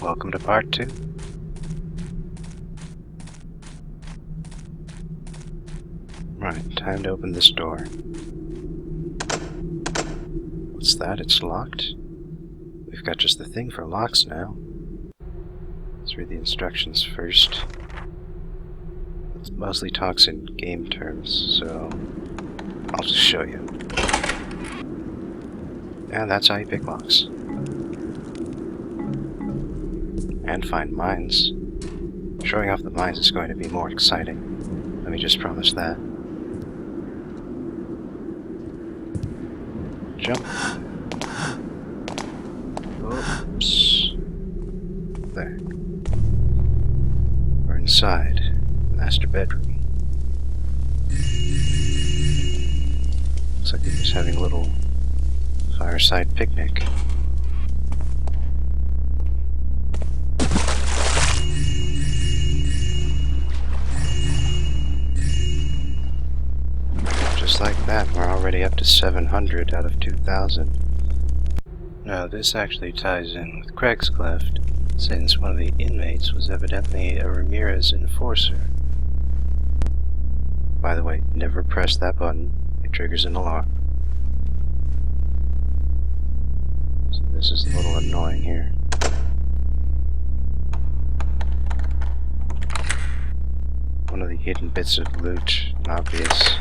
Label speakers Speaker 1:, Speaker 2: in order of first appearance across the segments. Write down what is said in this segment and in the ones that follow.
Speaker 1: Welcome to part 2. Right, time to open this door. What's that? It's locked? We've got just the thing for locks now. Let's read the instructions first. It mostly talks in game terms, so I'll just show you. And that's how you pick locks. And find mines. Showing off the mines is going to be more exciting. Let me just promise that. Jump. Oops. There. We're inside the master bedroom. Looks like they're just having a little fireside picnic. Just like that, we're already up to 700 out of 2,000. Now this actually ties in with Craig's Cleft, since one of the inmates was evidently a Ramirez enforcer. By the way, never press that button, it triggers an alarm. So this is a little annoying here. One of the hidden bits of loot, an obvious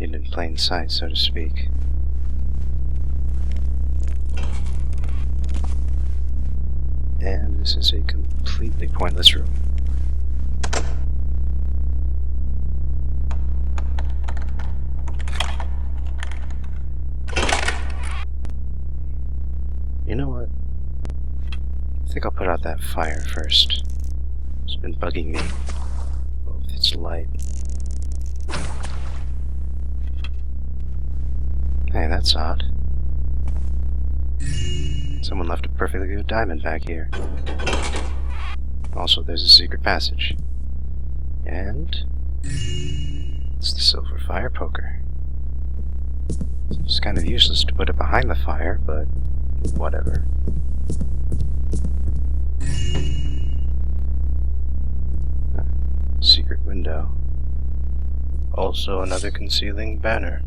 Speaker 1: hidden in plain sight, so to speak. And this is a completely pointless room. You know what? I think I'll put out that fire first. It's been bugging me. Oh, it's light. Hey, that's odd. Someone left a perfectly good diamond back here. Also, there's a secret passage. And it's the silver fire poker. It's kind of useless to put it behind the fire, but whatever. Secret window. Also another concealing banner.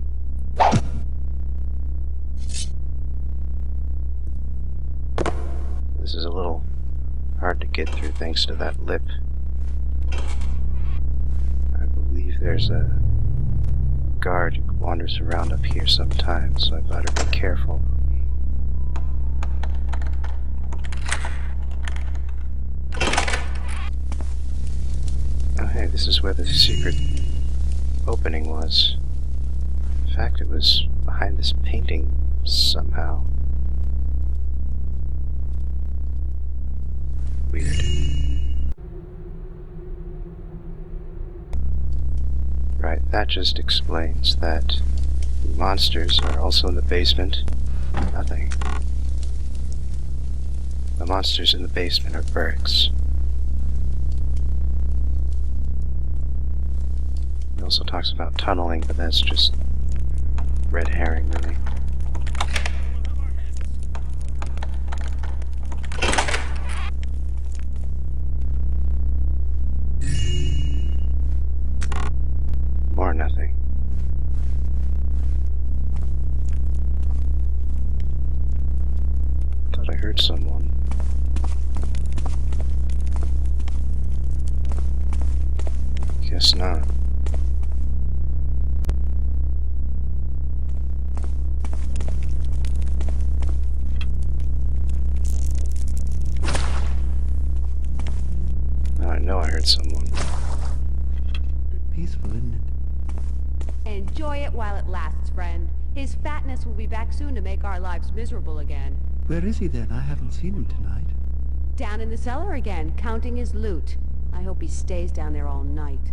Speaker 1: This is a little hard to get through thanks to that lip. I believe there's a guard who wanders around up here sometimes, so I better be careful. Oh hey, this is where the secret opening was. In fact, it was behind this painting somehow. Weird. Right, that just explains that monsters are also in the basement. Nothing. The monsters in the basement are barracks. It also talks about tunneling, but that's just red herring, really. Or nothing. Thought I heard someone. Guess not. Now I know I heard someone.
Speaker 2: Peaceful, isn't it?
Speaker 3: Enjoy it while it lasts, friend. His fatness will be back soon to make our lives miserable again.
Speaker 2: Where is he then? I haven't seen him tonight.
Speaker 3: Down in the cellar again, counting his loot. I hope he stays down there all night.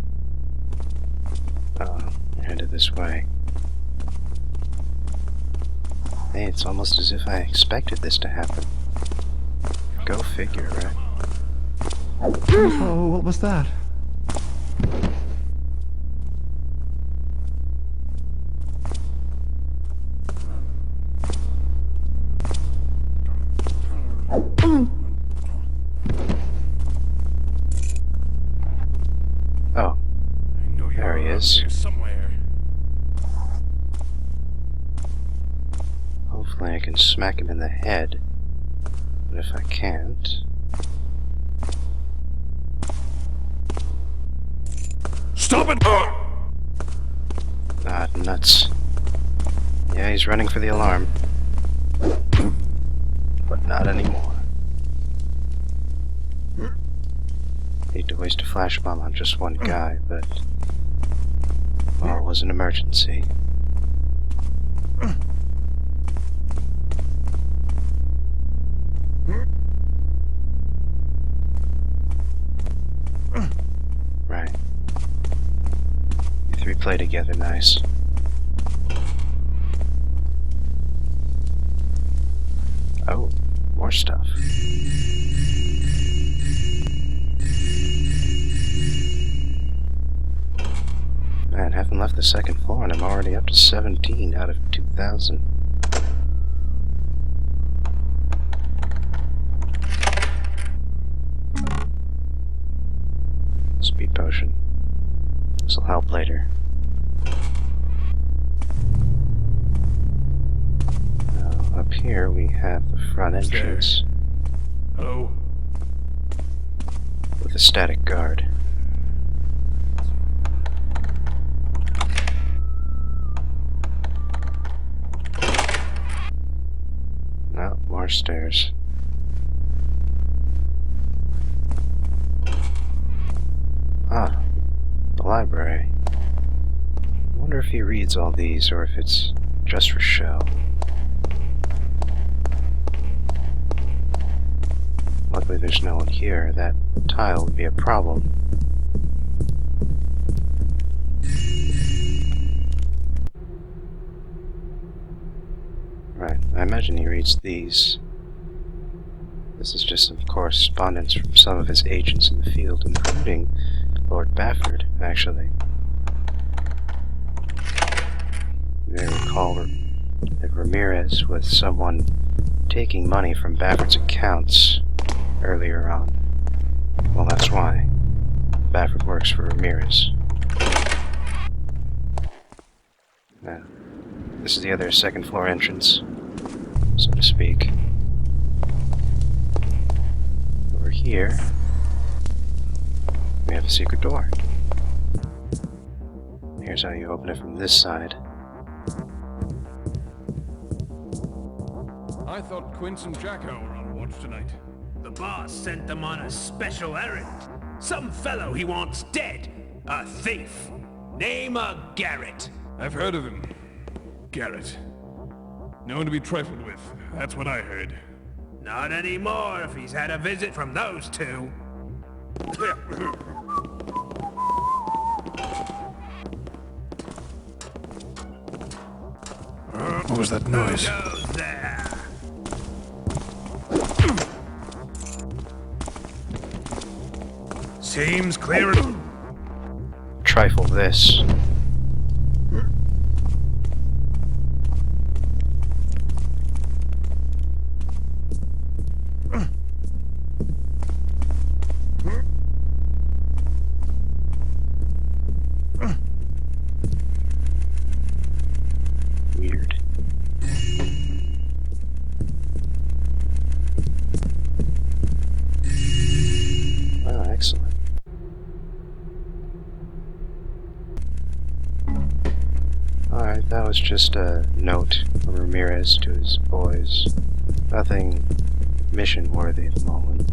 Speaker 1: Uh-oh, we're headed this way. Hey, it's almost as if I expected this to happen. Go figure, right?
Speaker 2: Oh, what was that?
Speaker 1: smack him in the head. But if I can't...
Speaker 4: Stop it!
Speaker 1: Ah, nuts. Yeah, he's running for the alarm. But not anymore. Hate to waste a flash bomb on just one guy, but... well, it was an emergency. Right. You three play together nice. Oh, more stuff. Man, haven't left the second floor and I'm already up to 17 out of 2,000. Speed potion. This'll help later. Now, up here we have the front entrance.
Speaker 4: Hello?
Speaker 1: With a static guard. No, more stairs. Ah, the library. I wonder if he reads all these or if it's just for show. Luckily there's no one here. That tile would be a problem. Right, I imagine he reads these. This is just some correspondence from some of his agents in the field, including Lord Bafford, actually. You may recall that Ramirez was someone taking money from Bafford's accounts earlier on. Well, that's why. Bafford works for Ramirez. Now, this is the other second floor entrance, so to speak. Over here, we have a secret door. Here's how you open it from this side.
Speaker 4: I thought Quince and Jacko were on watch tonight.
Speaker 5: The boss sent them on a special errand. Some fellow he wants dead. A thief. Name of Garrett.
Speaker 4: I've heard of him. Garrett. No one to be trifled with. That's what I heard.
Speaker 5: Not anymore if he's had a visit from those two.
Speaker 4: What was that noise?
Speaker 5: Who goes there? Seems clear.
Speaker 1: Trifle this. Weird. Oh, excellent. Alright, that was just a note from Ramirez to his boys. Nothing mission-worthy at the moment.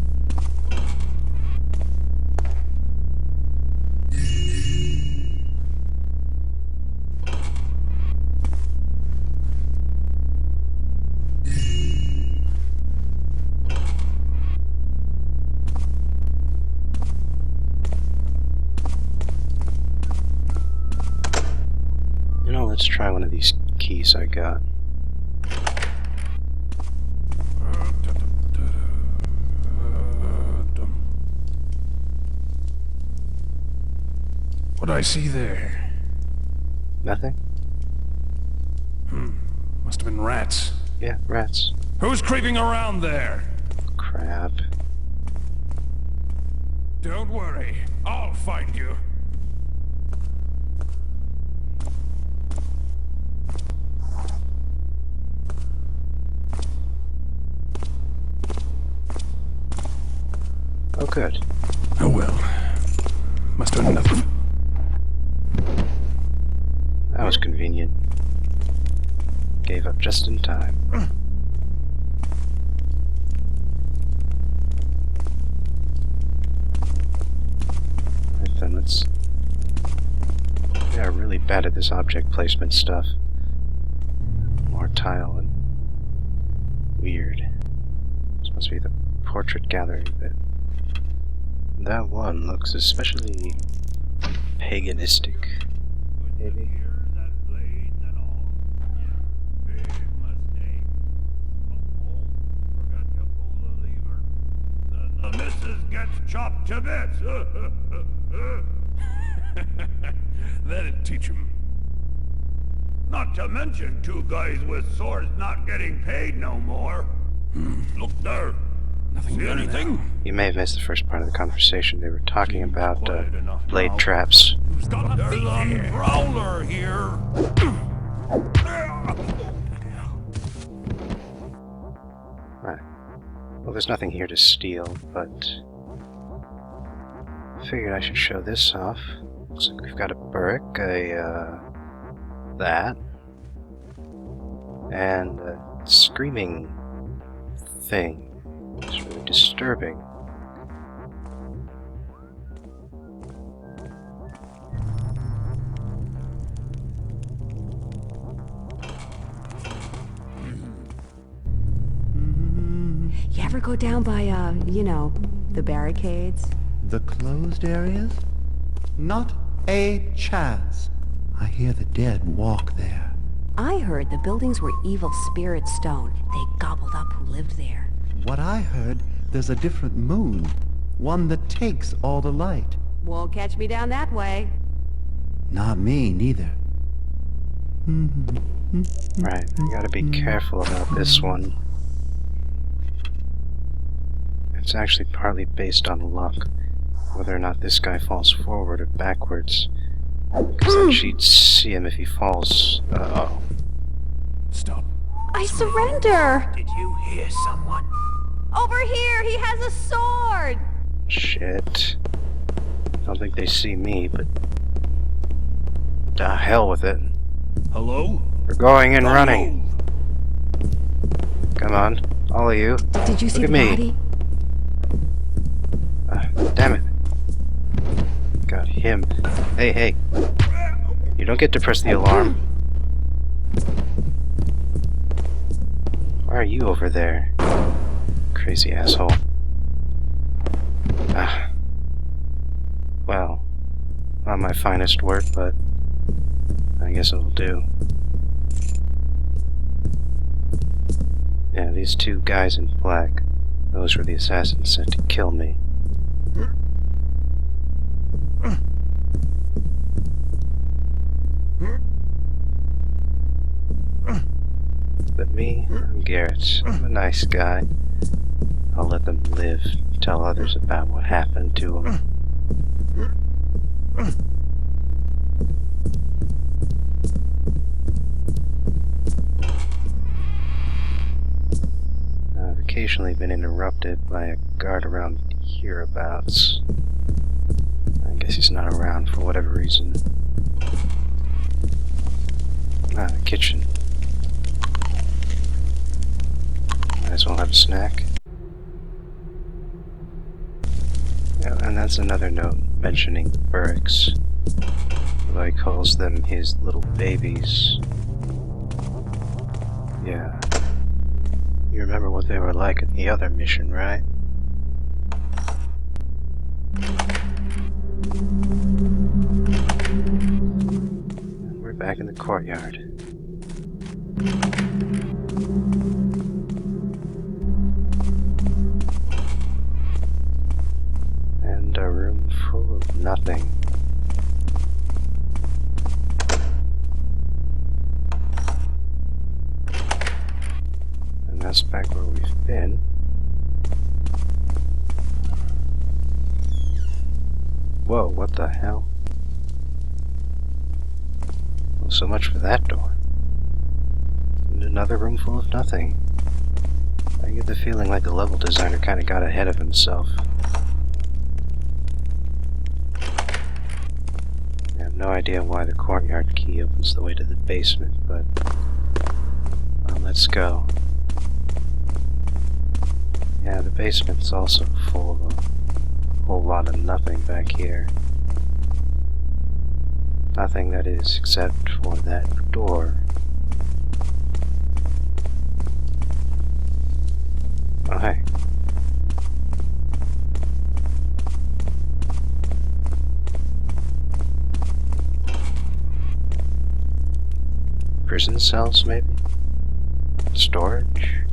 Speaker 1: You know, let's try one of these keys I got.
Speaker 4: What do I see there?
Speaker 1: Nothing?
Speaker 4: Must have been rats.
Speaker 1: Yeah, rats.
Speaker 4: Who's creeping around there?
Speaker 1: Crap.
Speaker 4: Don't worry. I'll find you.
Speaker 1: Oh, good.
Speaker 4: Oh well. Must have enough.
Speaker 1: That was convenient. Gave up just in time. Right then, let's... We are really bad at this object placement stuff. More tile and... weird. This must be the portrait gallery bit. That one looks especially... paganistic. Maybe?
Speaker 4: The missus gets chopped to bits. That'd teach him. Not to mention 2 guys with swords not getting paid no more. Look there. Nothing. See anything?
Speaker 1: You may have missed the first part of the conversation. They were talking about blade traps.
Speaker 4: Who's got a thief here? Prowler here.
Speaker 1: Right. Well, there's nothing here to steal, but I figured I should show this off. Looks like we've got a brick, that, and a screaming thing. It's really disturbing.
Speaker 3: You ever go down by, you know, the barricades?
Speaker 2: The closed areas? Not a chance. I hear the dead walk there.
Speaker 3: I heard the buildings were evil spirit stone. They gobbled up who lived there.
Speaker 2: What I heard, there's a different moon. One that takes all the light.
Speaker 3: Won't catch me down that way.
Speaker 2: Not me, neither.
Speaker 1: Right, we gotta be careful about this one. It's actually partly based on luck, whether or not this guy falls forward or backwards. Because then she'd see him if he falls. Uh-oh.
Speaker 4: Stop.
Speaker 3: I surrender!
Speaker 5: Did you hear someone?
Speaker 3: Over here! He has a sword!
Speaker 1: Shit. Don't think they see me, but... the hell with it.
Speaker 4: Hello?
Speaker 1: We're going and running. Come on, all of you.
Speaker 3: Did you see
Speaker 1: Look
Speaker 3: the
Speaker 1: at me.
Speaker 3: body?
Speaker 1: Damn it. Got him. Hey, hey. You don't get to press the alarm. Why are you over there? Crazy asshole. Well, not my finest work, but I guess it'll do. Yeah, these 2 guys in black, those were the assassins sent to kill me. But me, I'm Garrett. I'm a nice guy. I'll let them live, tell others about what happened to them. I've occasionally been interrupted by a guard around hereabouts. I guess he's not around for whatever reason. The kitchen. Might as well have a snack. Yeah, and that's another note mentioning the barracks. Although he calls them his little babies. Yeah. You remember what they were like at the other mission, right? And we're back in the courtyard. And a room full of nothing. And that's back where we've been. Whoa, what the hell? Well, so much for that door. And another room full of nothing. I get the feeling like the level designer kinda got ahead of himself. no idea why the courtyard key opens the way to the basement, but well, let's go. Yeah, the basement's also full of a whole lot of nothing back here. Nothing, that is, except for that door. Oh, hey. Prison cells, maybe? Storage?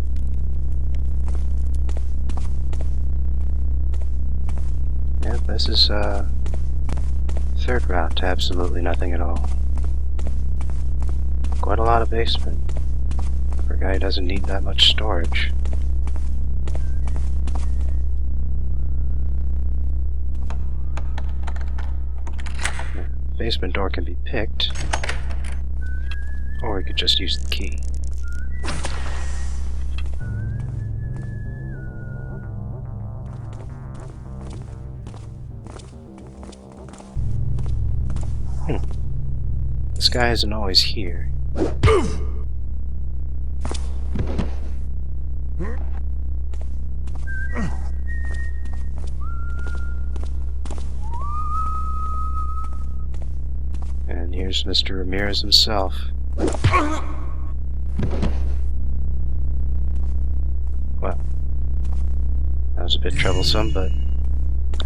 Speaker 1: Yeah, this is, third route to absolutely nothing at all. Quite a lot of basement. For a guy who doesn't need that much storage. Yeah, basement door can be picked. Or we could just use the key. This guy isn't always here. And here's Mr. Ramirez himself. Well, that was a bit troublesome, but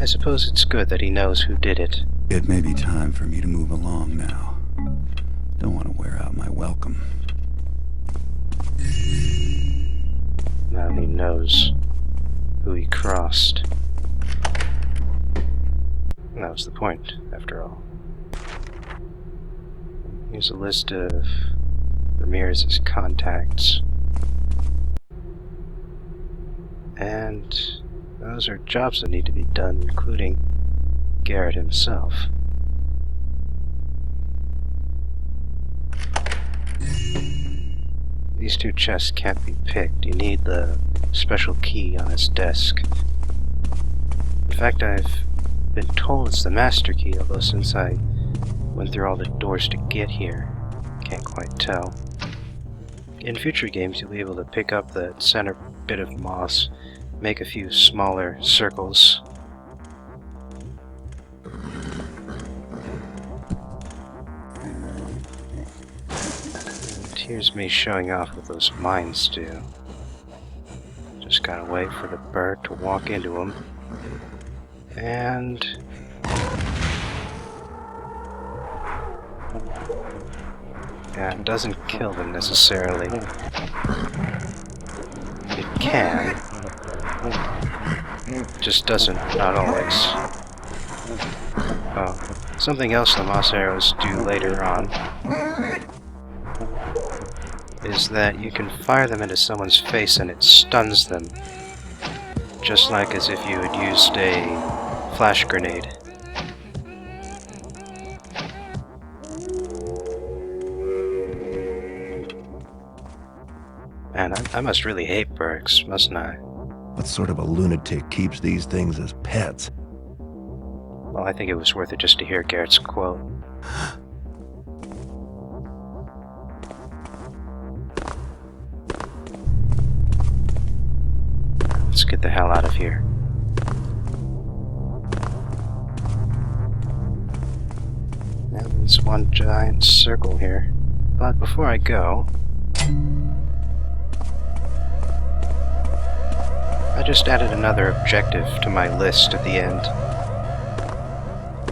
Speaker 1: I suppose it's good that he knows who did it.
Speaker 2: It may be time for me to move along now. Don't want to wear out my welcome.
Speaker 1: Now he knows who he crossed. And that was the point, after all. Here's a list of Ramirez's contacts. And those are jobs that need to be done, including Garrett himself. These two chests can't be picked. You need the special key on his desk. In fact, I've been told it's the master key, although since I went through all the doors to get here, can't quite tell. In future games, you'll be able to pick up the center bit of moss, make a few smaller circles. And here's me showing off what those mines do. Just gotta wait for the bird to walk into them. And yeah, it doesn't kill them necessarily. It can. Just doesn't, not always. Oh, something else the moss arrows do later on is that you can fire them into someone's face and it stuns them. Just like as if you had used a flash grenade. Man, I must really hate Burks, mustn't I?
Speaker 6: What sort of a lunatic keeps these things as pets?
Speaker 1: Well, I think it was worth it just to hear Garrett's quote. Let's get the hell out of here. Now there's one giant circle here. But before I go, I just added another objective to my list at the end.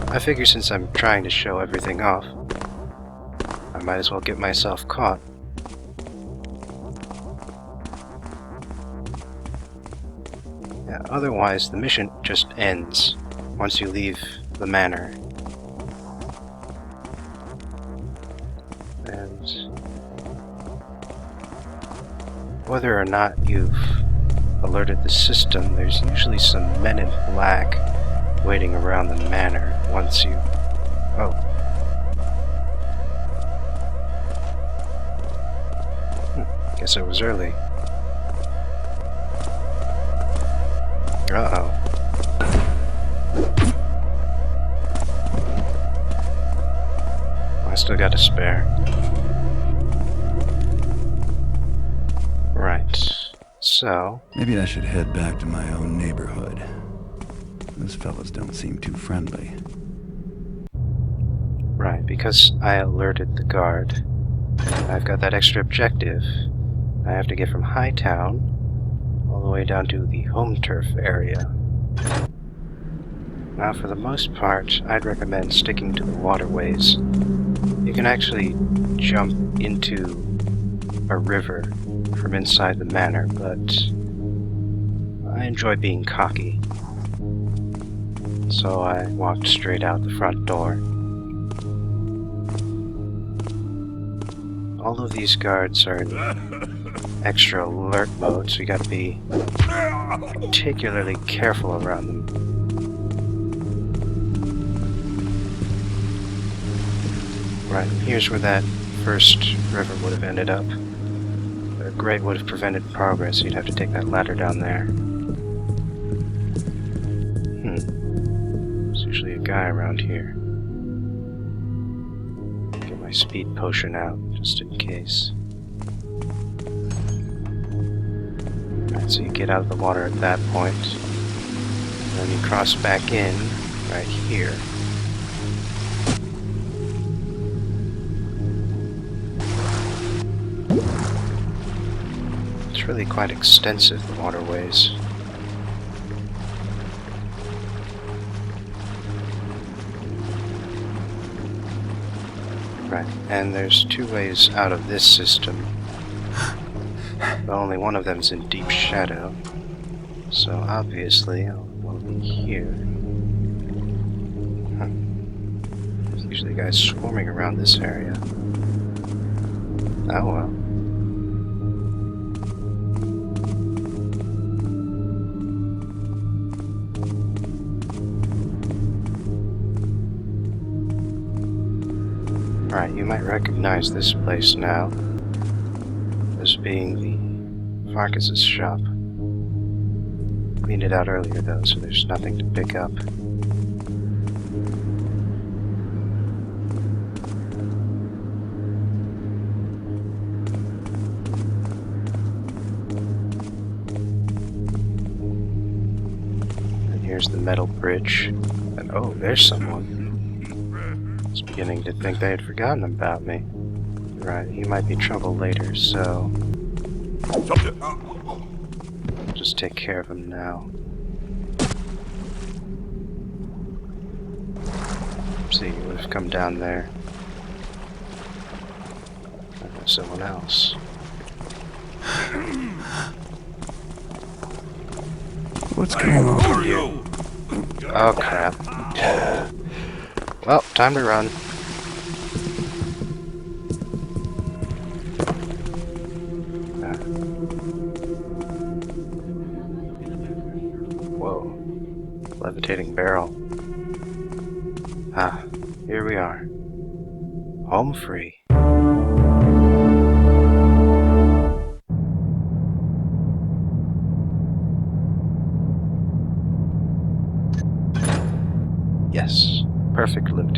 Speaker 1: I figure since I'm trying to show everything off, I might as well get myself caught. Yeah, otherwise, the mission just ends once you leave the manor. And whether or not you've alerted the system, there's usually some men in black waiting around the manor once you... Oh. Guess I was early. Uh-oh. got to spare. Right. So,
Speaker 2: Maybe I should head back to my own neighborhood. Those fellas don't seem too friendly.
Speaker 1: right, because I alerted the guard, I've got that extra objective. I have to get from Hightown all the way down to the home turf area. Now, for the most part, I'd recommend sticking to the waterways. You can actually jump into a river from inside the manor, but I enjoy being cocky. So I walked straight out the front door. All of these guards are in extra alert mode, so you gotta be particularly careful around them. Right, here's where that first river would have ended up. A grate would have prevented progress, so you'd have to take that ladder down there. There's usually a guy around here. Get my speed potion out, just in case. Right, so you get out of the water at that point. And then you cross back in, right here. It's really quite extensive, the waterways. Right, and there's two ways out of this system. But only one of them's in deep shadow. So obviously, I'll be here. There's usually guys swarming around this area. Oh well. Alright, you might recognize this place now as being the Farkas's shop. Cleaned it out earlier though, so there's nothing to pick up. And here's the metal bridge. And oh, there's someone. I was beginning to think they had forgotten about me. Right, he might be trouble later, so just take care of him now. See, you would have come down there. There's someone else.
Speaker 2: What's going on?
Speaker 4: Who are you?
Speaker 1: Oh crap. Well, time to run. Whoa. Levitating barrel. Ah, here we are. Home free. Yes, perfect loot.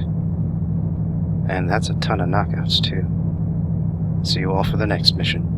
Speaker 1: And that's a ton of knockouts too. See you all for the next mission.